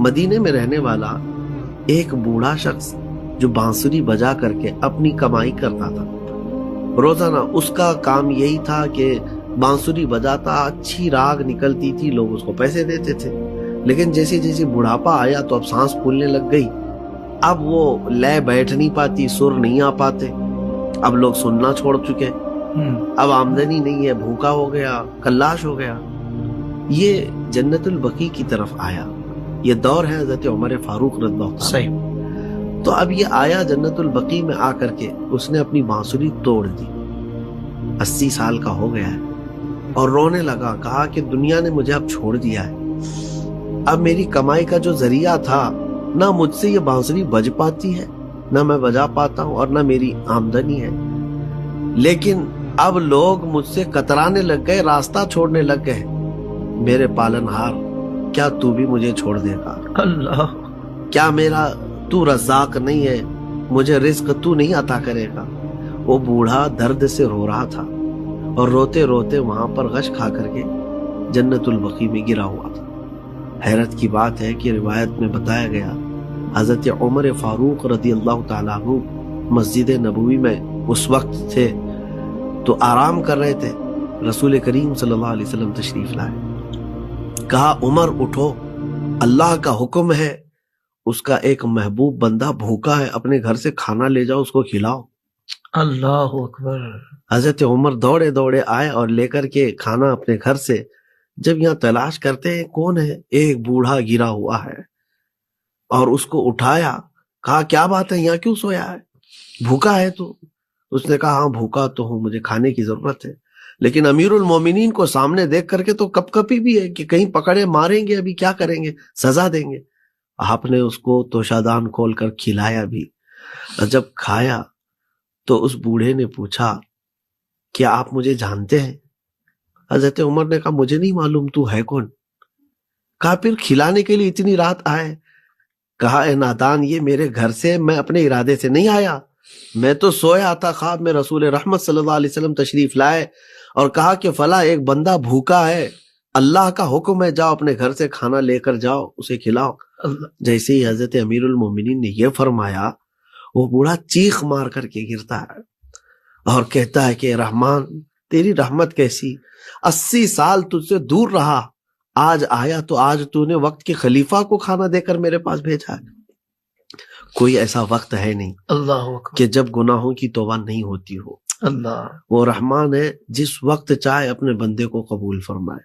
مدینے میں رہنے والا ایک بوڑھا شخص جو بانسری بجا کر کے اپنی کمائی کرتا تھا، روزانہ اس کا کام یہی تھا کہ بانسری بجاتا، اچھی راگ نکلتی تھی، لوگ اس کو پیسے دیتے تھے. لیکن جیسے جیسے بڑھاپا آیا تو اب سانس پھولنے لگ گئی، اب وہ لے بیٹھ نہیں پاتی، سر نہیں آ پاتے، اب لوگ سننا چھوڑ چکے، اب آمدنی نہیں ہے، بھوکا ہو گیا، کلاش ہو گیا. یہ جنت البقیع کی طرف آیا. یہ دور ہے حضرت عمر فاروق رضی اللہ عنہ. صحیح. تو اب یہ آیا جنت البقیع میں آ کر کے اس نے اپنی بانسری توڑ دی. 80 سال کا ہو گیا ہے اور رونے لگا. کہا کہ دنیا نے مجھے اب چھوڑ دیا ہے، اب میری کمائی کا جو ذریعہ تھا، نہ مجھ سے یہ بانسری بج پاتی ہے، نہ میں بجا پاتا ہوں، اور نہ میری آمدنی ہے. لیکن اب لوگ مجھ سے کترانے لگ گئے، راستہ چھوڑنے لگ گئے. میرے پالنہار، کیا تو بھی مجھے چھوڑ دے گا؟ اللہ، کیا میرا تو رزاق نہیں ہے؟ مجھے رزق تو نہیں عطا کرے گا؟ وہ بوڑھا درد سے رو رہا تھا اور روتے روتے وہاں پر غش کھا کر کے جنت البقیع میں گرا ہوا تھا. حیرت کی بات ہے کہ روایت میں بتایا گیا حضرت عمر فاروق رضی اللہ تعالیٰ عنہ مسجد نبوی میں اس وقت تھے تو آرام کر رہے تھے. رسول کریم صلی اللہ علیہ وسلم تشریف لائے. کہا عمر اٹھو، اللہ کا حکم ہے، اس کا ایک محبوب بندہ بھوکا ہے، اپنے گھر سے کھانا لے جاؤ، اس کو کھلاؤ. اللہ اکبر. حضرت عمر دوڑے دوڑے آئے اور لے کر کے کھانا اپنے گھر سے. جب یہاں تلاش کرتے ہیں کون ہے، ایک بوڑھا گرا ہوا ہے اور اس کو اٹھایا. کہا کیا بات ہے، یہاں کیوں سویا ہے، بھوکا ہے تو؟ اس نے کہا ہاں بھوکا تو ہوں، مجھے کھانے کی ضرورت ہے. لیکن امیر المومنین کو سامنے دیکھ کر کے تو کپ کپی بھی ہے کہ کہیں پکڑے ماریں گے، ابھی کیا کریں گے، سزا دیں گے. آپ نے اس کو توشادان کھول کر کھلایا بھی. اور جب کھایا تو اس بوڑھے نے پوچھا کیا آپ مجھے جانتے ہیں؟ حضرت عمر نے کہا مجھے نہیں معلوم، تو ہے کون؟ کہا پھر کھلانے کے لیے اتنی رات آئے؟ کہا اے نادان، یہ میرے گھر سے میں اپنے ارادے سے نہیں آیا، میں تو سویا تھا، خواب میں رسول رحمت صلی اللہ علیہ وسلم تشریف لائے اور کہا کہ فلاں ایک بندہ بھوکا ہے، اللہ کا حکم ہے، جاؤ اپنے گھر سے کھانا لے کر جاؤ، اسے کھلاؤ. جیسے ہی حضرت امیر المومنین نے یہ فرمایا، وہ بوڑھا چیخ مار کر کے گرتا ہے اور کہتا ہے کہ رحمان تیری رحمت کیسی، 80 سال تجھ سے دور رہا، آج آیا تو آج تو نے وقت کے خلیفہ کو کھانا دے کر میرے پاس بھیجا ہے. کوئی ایسا وقت ہے نہیں اللہ اکبر کہ جب گناہوں کی توبہ نہیں ہوتی ہو. اللہ. وہ رحمان ہے جس وقت چاہے اپنے بندے کو قبول فرمائے.